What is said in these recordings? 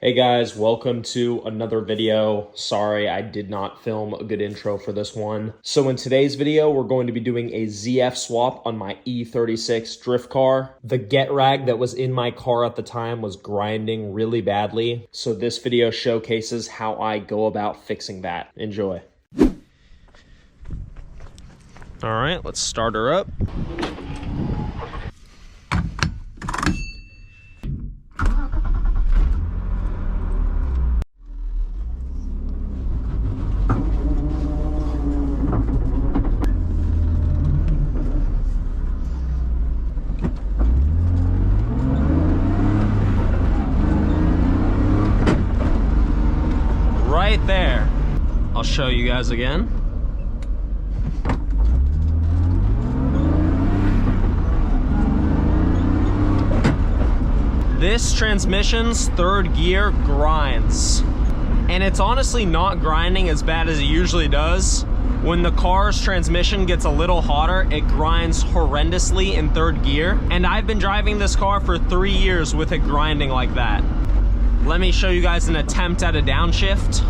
Hey guys, welcome to another video. Sorry, I did not film a good intro for this one. So in today's video, we're going to be doing a ZF swap on my E36 Drift car. The get rag that was in my car at the time was grinding really badly. So this video showcases how I go about fixing that. Enjoy. All right, let's start her up. Right there. I'll show you guys again. This transmission's third gear grinds. And it's honestly not grinding as bad as it usually does. When the car's transmission gets a little hotter, it grinds horrendously in third gear. And I've been driving this car for 3 years with it grinding like that. Let me show you guys an attempt at a downshift.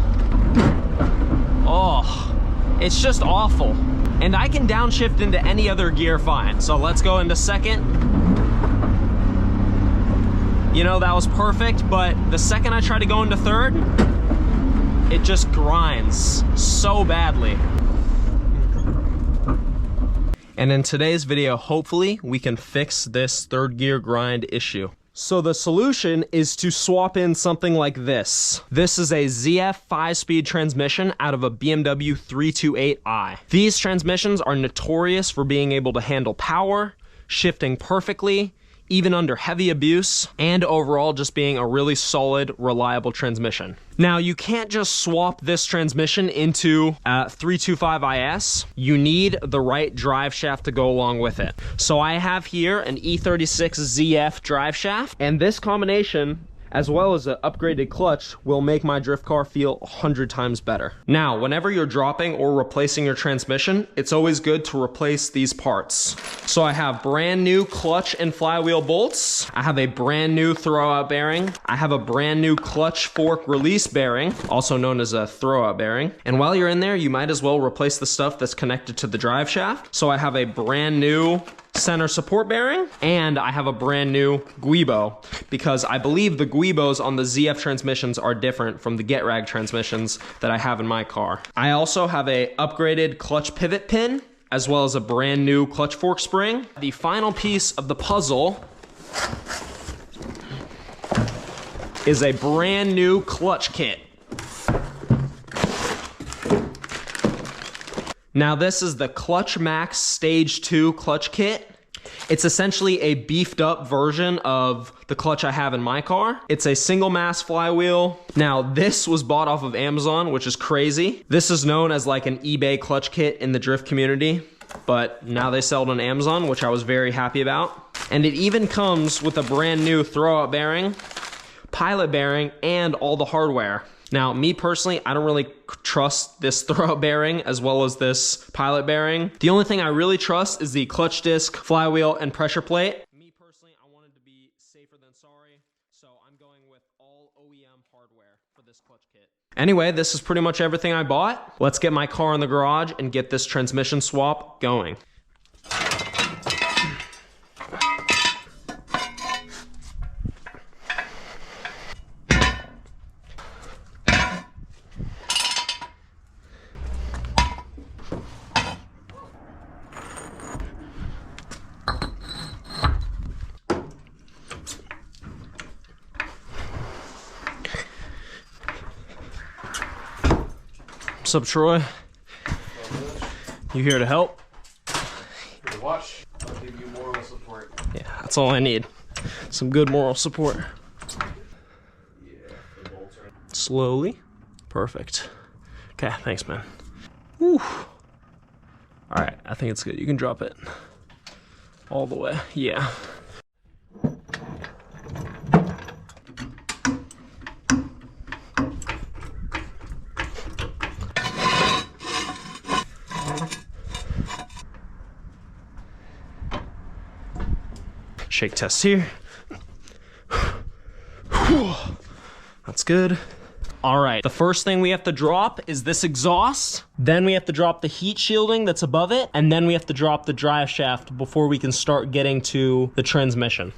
Oh, it's just awful. And I can downshift into any other gear fine. So let's go into second. You know, that was perfect, but the second I try to go into third, it just grinds so badly. And in today's video, hopefully we can fix this third gear grind issue. So the solution is to swap in something like this. This is a ZF 5-speed transmission out of a BMW 328i. These transmissions are notorious for being able to handle power, shifting perfectly, even under heavy abuse, and overall just being a really solid, reliable transmission. Now, you can't just swap this transmission into a 325IS. You need the right drive shaft to go along with it. So I have here an E36 ZF drive shaft, and this combination, as well as an upgraded clutch, will make my drift car feel 100 times better. Now, whenever you're dropping or replacing your transmission, it's always good to replace these parts. So I have brand new clutch and flywheel bolts. I have a brand new throwout bearing. I have a brand new clutch fork release bearing, also known as a throwout bearing. And while you're in there, you might as well replace the stuff that's connected to the drive shaft. So I have a brand new center support bearing, and I have a brand new guibo, because I believe the guibos on the ZF transmissions are different from the get rag transmissions that I have in my car. I also have a upgraded clutch pivot pin, as well as a brand new clutch fork spring. The final piece of the puzzle is a brand new clutch kit. Now this is the Clutch Max Stage 2 clutch kit. It's essentially a beefed up version of the clutch I have in my car. It's a single mass flywheel. Now this was bought off of Amazon, which is crazy. This is known as like an eBay clutch kit in the drift community, but now they sell it on Amazon, which I was very happy about. And it even comes with a brand new throwout bearing, pilot bearing, and all the hardware. Now, me personally, I don't really trust this throwout bearing as well as this pilot bearing. The only thing I really trust is the clutch disc, flywheel, and pressure plate. Me personally, I wanted to be safer than sorry, so I'm going with all OEM hardware for this clutch kit. Anyway, this is pretty much everything I bought. Let's get my car in the garage and get this transmission swap going. What's up, Troy? You here to help? Here to watch. I'll give you moral support. Yeah, that's all I need. Some good moral support. Yeah, the bolts are... Slowly. Perfect. Okay, thanks, man. Whew. All right, I think it's good. You can drop it all the way. Yeah. Shake test here. That's good. All right, the first thing we have to drop is this exhaust. Then we have to drop the heat shielding that's above it. And then we have to drop the drive shaft before we can start getting to the transmission.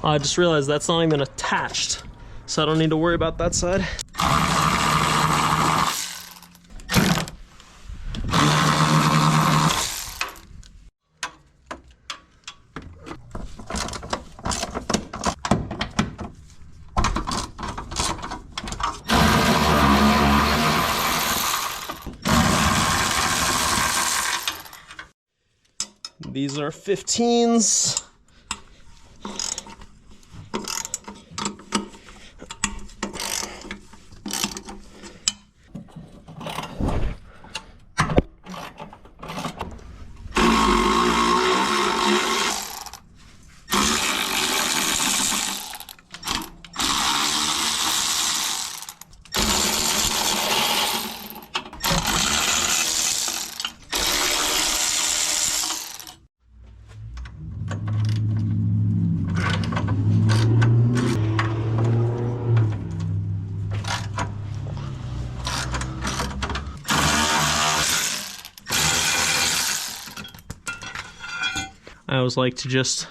I just realized that's not even attached, so I don't need to worry about that side. These are 15s. I always like to just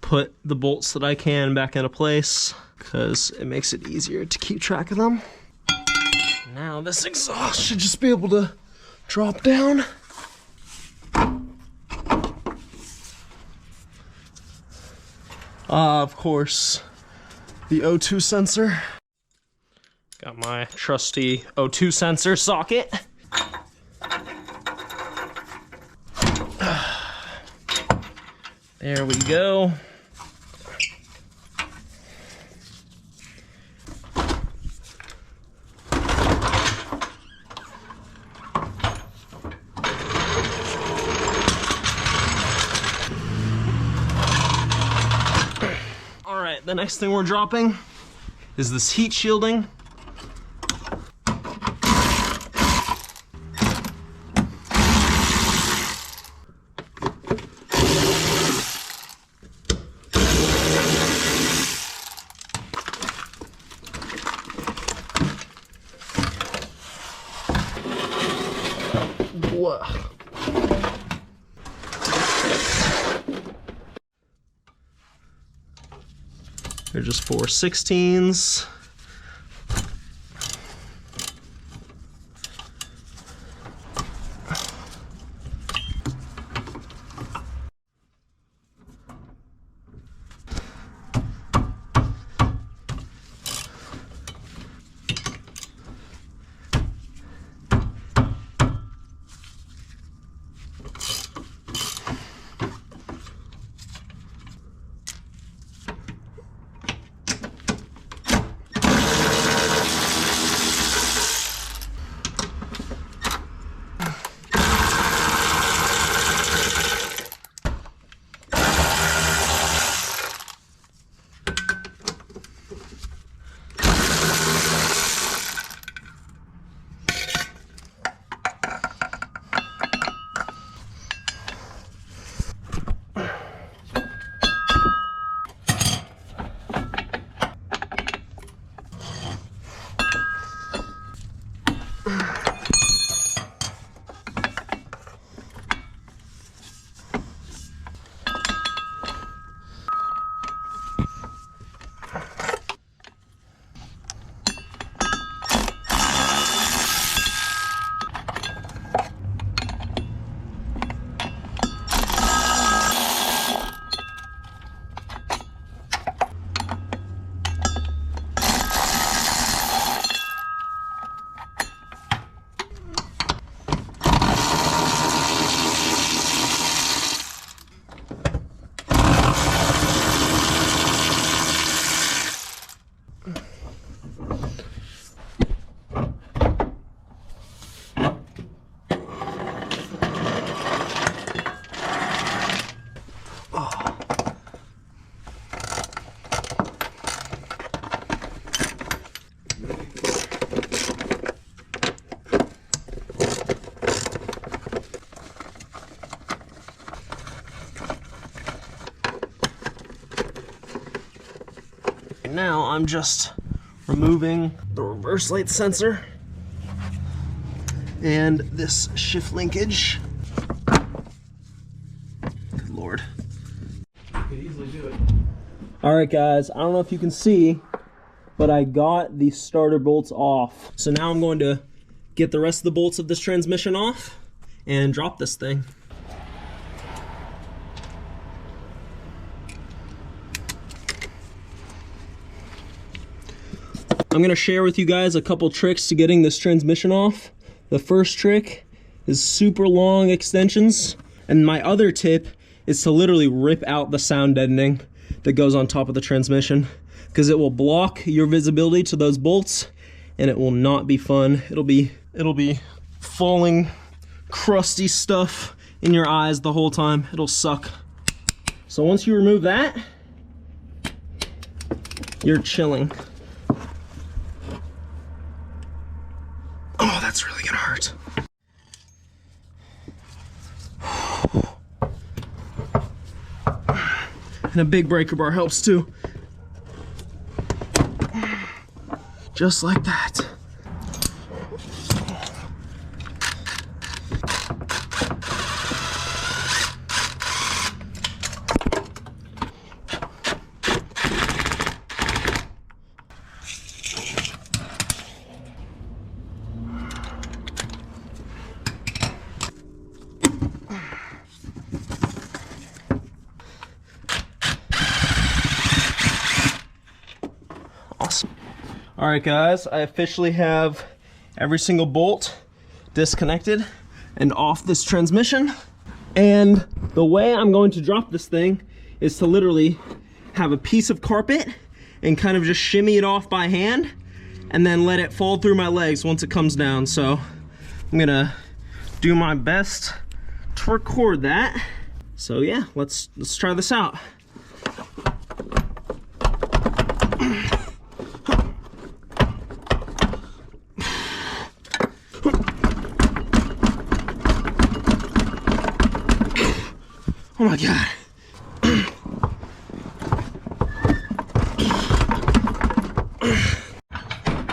put the bolts that I can back into place because it makes it easier to keep track of them. Now this exhaust should just be able to drop down. Of course, the O2 sensor. Got my trusty O2 sensor socket. There we go. All right, the next thing we're dropping is this heat shielding. Whoa. They're just 4 16s. Now I'm just removing the reverse light sensor and this shift linkage. Good Lord. You could easily do it. All right, guys, I don't know if you can see, but I got the starter bolts off. So now I'm going to get the rest of the bolts of this transmission off and drop this thing. I'm gonna share with you guys a couple tricks to getting this transmission off. The first trick is super long extensions, and my other tip is to literally rip out the sound deadening that goes on top of the transmission, because it will block your visibility to those bolts and it will not be fun. It'll be falling crusty stuff in your eyes the whole time. It'll suck. So once you remove that, you're chilling. Oh, that's really gonna hurt. And a big breaker bar helps too. Just like that. All right, guys, I officially have every single bolt disconnected and off this transmission. And the way I'm going to drop this thing is to literally have a piece of carpet and kind of just shimmy it off by hand and then let it fall through my legs once it comes down. So I'm gonna do my best to record that. So yeah, let's try this out. Oh my God.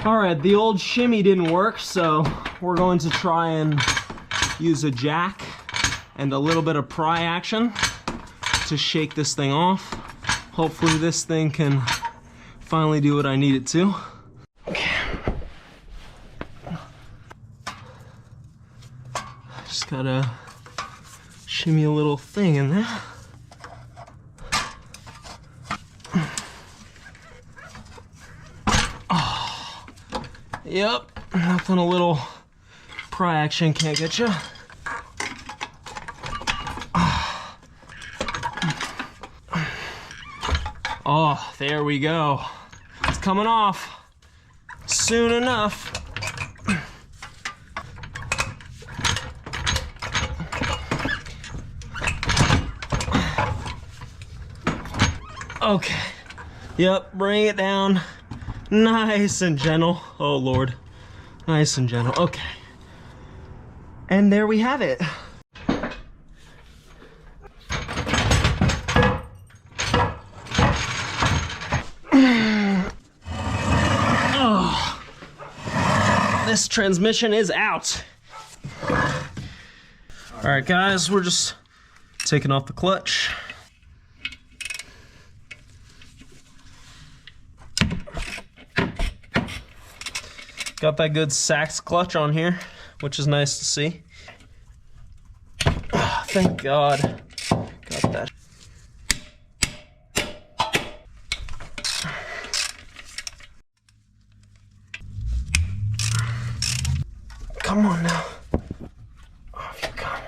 All right, the old shimmy didn't work, so we're going to try and use a jack and a little bit of pry action to shake this thing off. Hopefully this thing can finally do what I need it to. Okay. Just gotta shimmy a little thing in there. Oh, yep, nothing a little pry action can't get you. Oh, there we go. It's coming off soon enough. Okay, yep, bring it down nice and gentle. Oh Lord, nice and gentle. Okay, and there we have it. Oh, this transmission is out. All right, guys, we're just taking off the clutch. Got that good Sachs clutch on here, which is nice to see. Oh, thank God. Got that. Come on now. Off you come.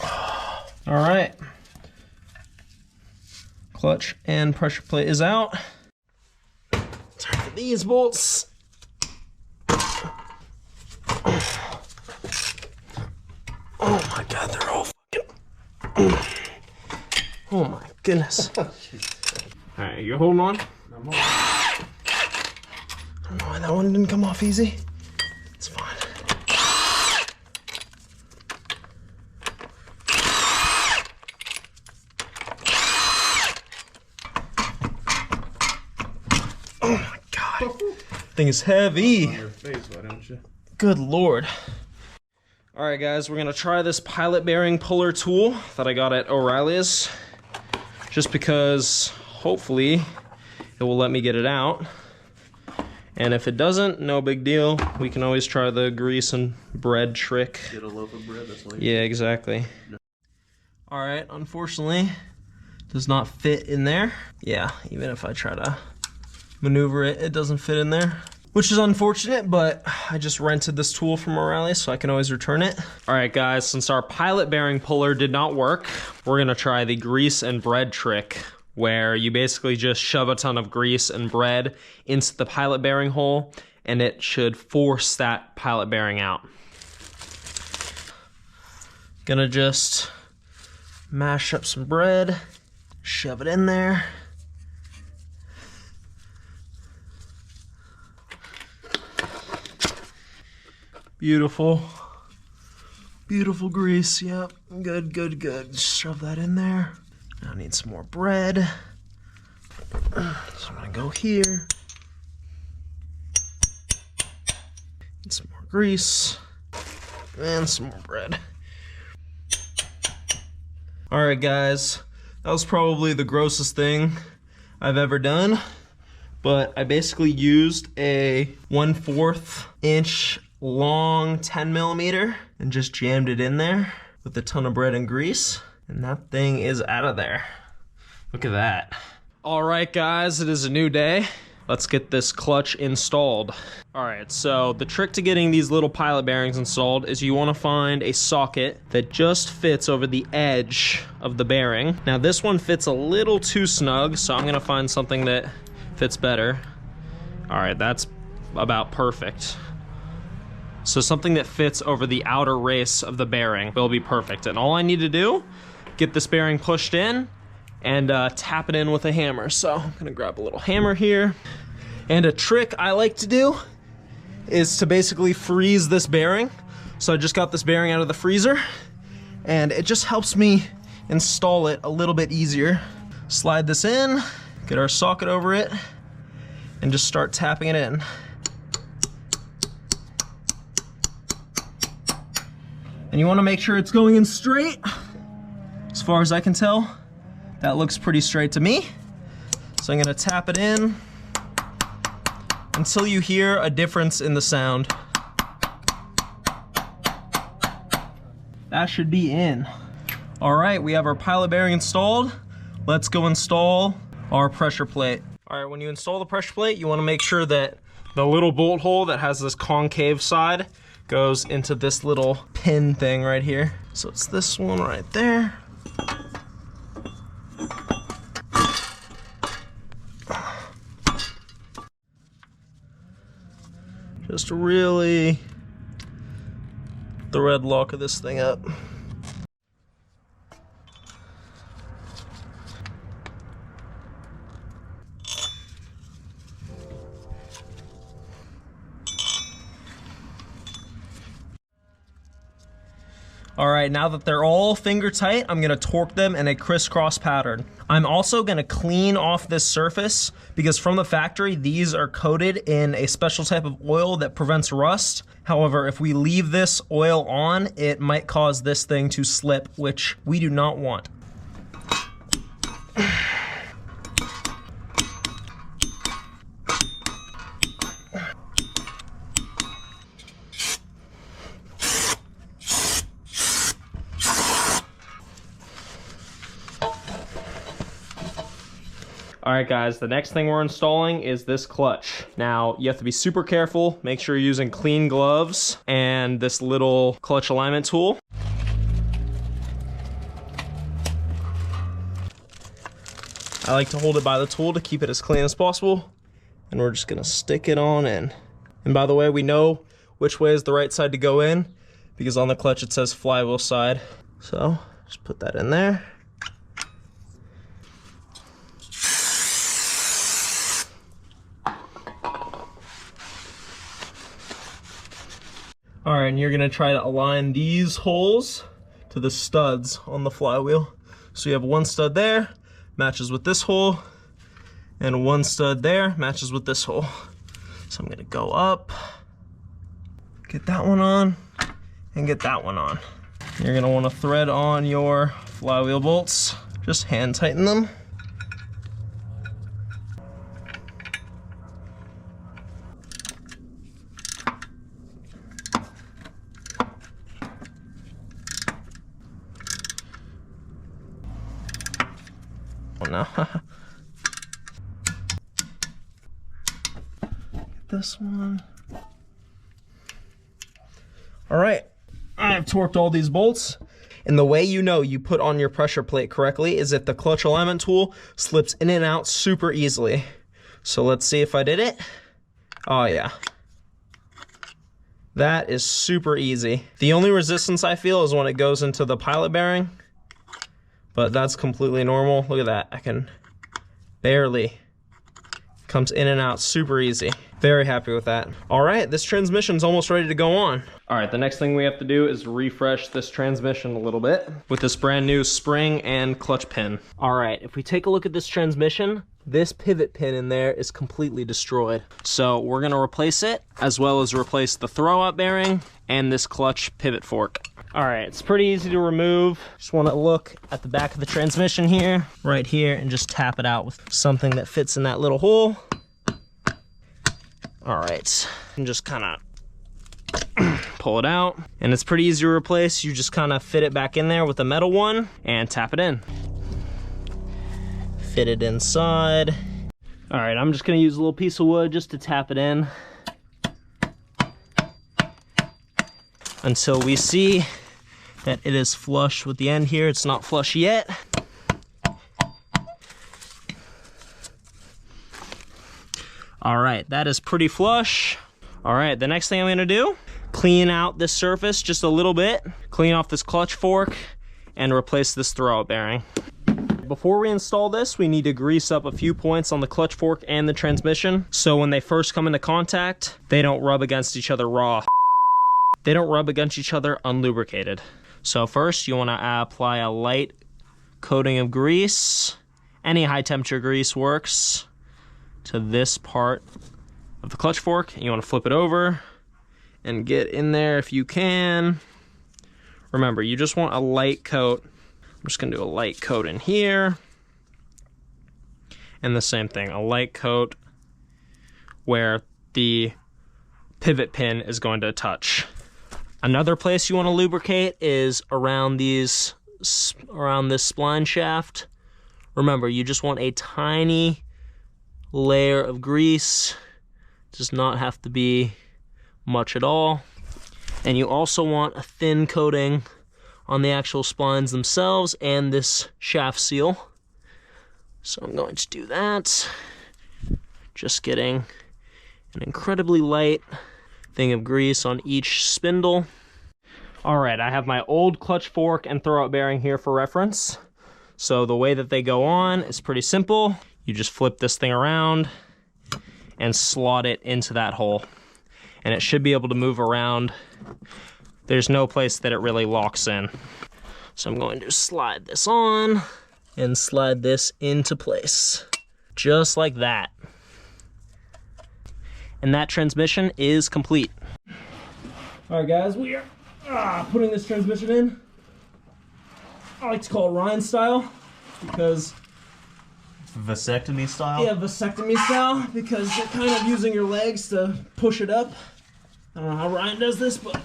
Oh. All right. Clutch and pressure plate is out. Time for these bolts. Oh my God, they're all fucking... Oh my goodness. All right, you holding on? I'm on. I don't know why that one didn't come off easy. It's fine. Oh my God. Thing is heavy. On your face, why don't you? Good Lord. All right, guys, we're gonna try this pilot bearing puller tool that I got at O'Reilly's, just because hopefully it will let me get it out. And if it doesn't, no big deal. We can always try the grease and bread trick. Get a loaf of bread, that's like. Yeah, exactly. All right, unfortunately, does not fit in there. Yeah, even if I try to maneuver it, it doesn't fit in there, which is unfortunate, but I just rented this tool from O'Reilly, so I can always return it. All right, guys, since our pilot bearing puller did not work, we're gonna try the grease and bread trick, where you basically just shove a ton of grease and bread into the pilot bearing hole, and it should force that pilot bearing out. Gonna just mash up some bread, shove it in there. Beautiful. Beautiful grease, yep. Good, good, good. Shove that in there. Now I need some more bread. So I'm gonna go here. Need some more grease. And some more bread. Alright guys, that was probably the grossest thing I've ever done. But I basically used a 1/4 inch long 10mm and just jammed it in there with a ton of bread and grease, and that thing is out of there. Look at that. All right guys, it is a new day. Let's get this clutch installed. All right, so the trick to getting these little pilot bearings installed is you want to find a socket that just fits over the edge of the bearing. Now this one fits a little too snug, so I'm gonna find something that fits better. All right, that's about perfect. So something that fits over the outer race of the bearing will be perfect. And all I need to do, get this bearing pushed in and tap it in with a hammer. So I'm gonna grab a little hammer here. And a trick I like to do is to basically freeze this bearing. So I just got this bearing out of the freezer, and it just helps me install it a little bit easier. Slide this in, get our socket over it, and just start tapping it in. And you want to make sure it's going in straight. As far as I can tell, that looks pretty straight to me. So I'm going to tap it in until you hear a difference in the sound. That should be in. All right, we have our pilot bearing installed. Let's go install our pressure plate. All right, when you install the pressure plate, you want to make sure that the little bolt hole that has this concave side goes into this little pin thing right here. So it's this one right there. Just really thread lock of this thing up. All right, now that they're all finger tight, I'm gonna torque them in a crisscross pattern. I'm also gonna clean off this surface because from the factory, these are coated in a special type of oil that prevents rust. However, if we leave this oil on, it might cause this thing to slip, which we do not want. All right guys, the next thing we're installing is this clutch. Now, you have to be super careful, make sure you're using clean gloves and this little clutch alignment tool. I like to hold it by the tool to keep it as clean as possible, and we're just gonna stick it on in. And by the way, we know which way is the right side to go in because on the clutch it says flywheel side. So, just put that in there. All right, and you're gonna try to align these holes to the studs on the flywheel. So you have one stud there, matches with this hole, and one stud there matches with this hole. So I'm gonna go up, get that one on, and get that one on. You're gonna wanna thread on your flywheel bolts. Just hand tighten them. Oh no. Get this one. All right, I've torqued all these bolts. And the way you know you put on your pressure plate correctly is if the clutch alignment tool slips in and out super easily. So let's see if I did it. Oh yeah. That is super easy. The only resistance I feel is when it goes into the pilot bearing, but that's completely normal. Look at that, I can barely, comes in and out super easy. Very happy with that. All right, this transmission's almost ready to go on. All right, the next thing we have to do is refresh this transmission a little bit with this brand new spring and clutch pin. All right, if we take a look at this transmission, this pivot pin in there is completely destroyed. So we're gonna replace it, as well as replace the throwout bearing and this clutch pivot fork. All right, it's pretty easy to remove. Just wanna look at the back of the transmission here, right here, and just tap it out with something that fits in that little hole. All right, and just kind of pull it out. And it's pretty easy to replace. You just kind of fit it back in there with a metal one and tap it in. Fit it inside. All right, I'm just gonna use a little piece of wood just to tap it in until we see that it is flush with the end here. It's not flush yet. All right, that is pretty flush. All right, the next thing I'm gonna do, clean out this surface just a little bit, clean off this clutch fork, and replace this throwout bearing. Before we install this, we need to grease up a few points on the clutch fork and the transmission, so when they first come into contact, they don't rub against each other raw. They don't rub against each other unlubricated. So first, you wanna apply a light coating of grease. Any high temperature grease works. To this part of the clutch fork. You want to flip it over and get in there if you can. Remember, you just want a light coat. I'm just going to do a light coat in here. And the same thing, a light coat where the pivot pin is going to touch. Another place you want to lubricate is around this spline shaft. Remember, you just want a tiny layer of grease. Does not have to be much at all. And you also want a thin coating on the actual splines themselves and this shaft seal. So I'm going to do that. Just getting an incredibly light thing of grease on each spindle. All right, I have my old clutch fork and throwout bearing here for reference. So the way that they go on is pretty simple. You just flip this thing around and slot it into that hole. And it should be able to move around. There's no place that it really locks in. So I'm going to slide this on and slide this into place. Just like that. And that transmission is complete. All right, guys, we are putting this transmission in. I like to call it Ryan style because vasectomy style? Yeah, vasectomy style, because you're kind of using your legs to push it up. I don't know how Ryan does this, but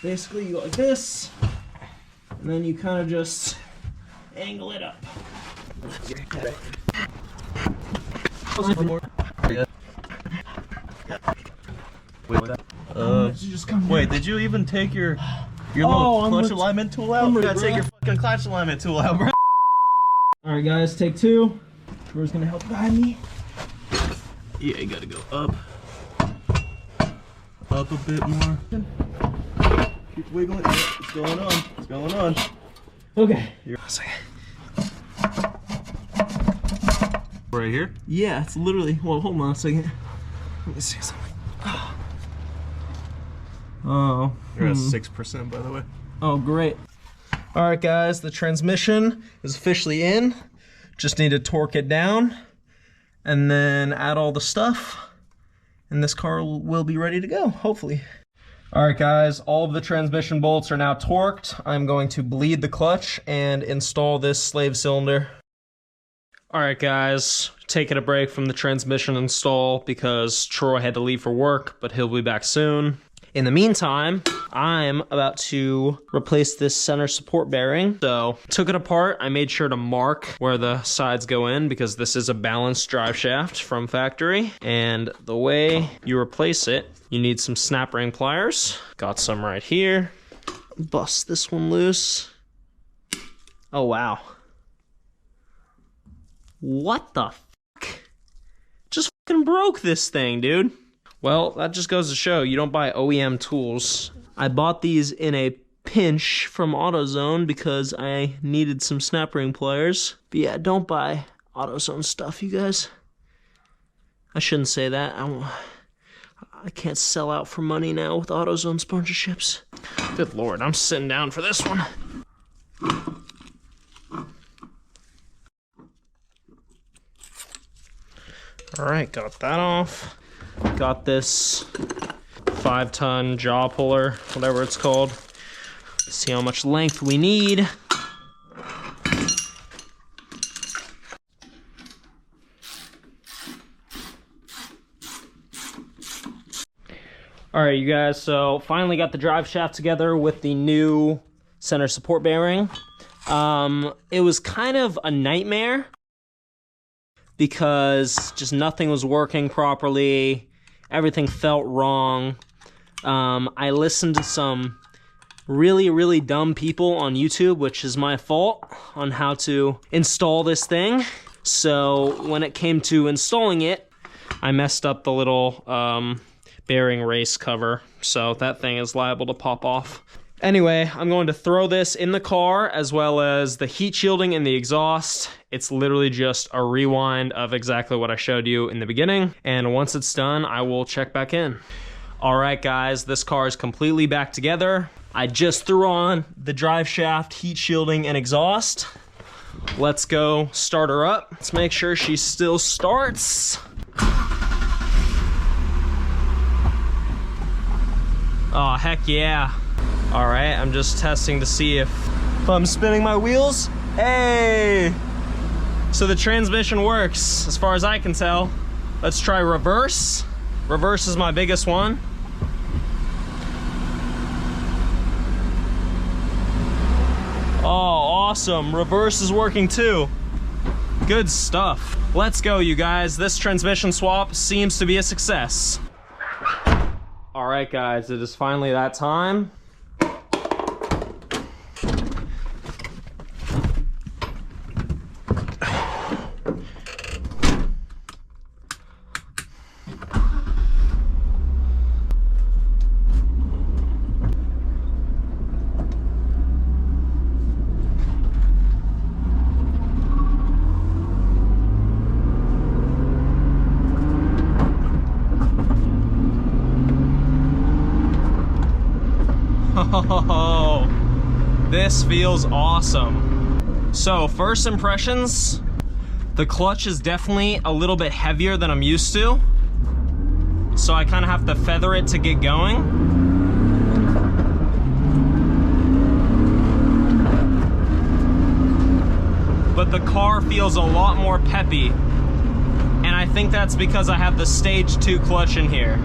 basically you go like this, and then you kind of just angle it up. Wait, did you even take your little clutch alignment tool out? You gotta take your fucking clutch alignment tool out, bro. Alright guys, take two. Drew's gonna help guide me. Yeah, you gotta go up. Up a bit more. Keep wiggling. Yeah, it's going on. It's going on. Okay. Right here? Yeah, it's literally, well, hold on a second. Let me see something. Oh. You're at 6%, by the way. Oh, great. All right, guys, the transmission is officially in. Just need to torque it down. and then add all the stuff, and this car will be ready to go, hopefully. All right, guys, all of the transmission bolts are now torqued. I'm going to bleed the clutch and install this slave cylinder. All right, guys, taking a break from the transmission install because Troy had to leave for work, but he'll be back soon. In the meantime, I'm about to replace this center support bearing. So, took it apart. I made sure to mark where the sides go in because this is a balanced drive shaft from factory. And the way you replace it, you need some snap ring pliers. Got some right here. Bust this one loose. Oh, wow. What the fuck? Just fucking broke this thing, dude. Well, that just goes to show you don't buy OEM tools. I bought these in a pinch from AutoZone because I needed some snap ring pliers. But yeah, don't buy AutoZone stuff, you guys. I shouldn't say that. I can't sell out for money now with AutoZone sponsorships. Good Lord, I'm sitting down for this one. All right, got that off. Got this 5-ton jaw puller, whatever it's called. See how much length we need. All right, you guys, so finally got the drive shaft together with the new center support bearing. It was kind of a nightmare because just nothing was working properly. Everything felt wrong. I listened to some really dumb people on YouTube, which is my fault, on how to install this thing. So when it came to installing it, I messed up the little bearing race cover. So that thing is liable to pop off. Anyway, I'm going to throw this in the car as well as the heat shielding and the exhaust. It's literally just a rewind of exactly what I showed you in the beginning. And once it's done, I will check back in. All right, guys, this car is completely back together. I just threw on the drive shaft, heat shielding, and exhaust. Let's go start her up. Let's make sure she still starts. Oh, heck yeah. All right, I'm just testing to see if I'm spinning my wheels. Hey! So the transmission works, as far as I can tell. Let's try reverse. Reverse is my biggest one. Oh, awesome. Reverse is working too. Good stuff. Let's go, you guys. This transmission swap seems to be a success. All right, guys, it is finally that time. Oh, this feels awesome. So first impressions, the clutch is definitely a little bit heavier than I'm used to. So I kind of have to feather it to get going. But the car feels a lot more peppy. And I think that's because I have the stage 2 clutch in here.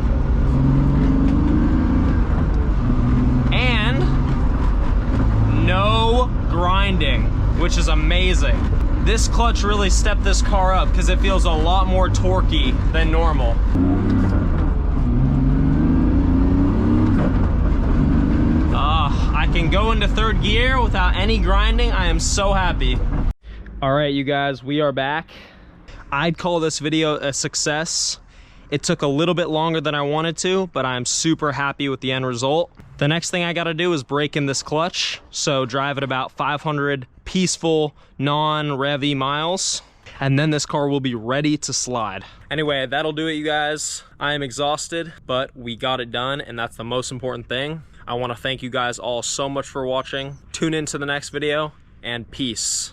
No grinding, which is amazing. This clutch really stepped this car up because it feels a lot more torquey than normal. I can go into third gear without any grinding. I am so happy. All right, you guys, we are back. I'd call this video a success. It took a little bit longer than I wanted to, but I'm super happy with the end result. The next thing I gotta do is break in this clutch. So drive it about 500 peaceful, non-revvy miles. And then this car will be ready to slide. Anyway, that'll do it, you guys. I am exhausted, but we got it done, and that's the most important thing. I wanna thank you guys all so much for watching. Tune in to the next video, and peace.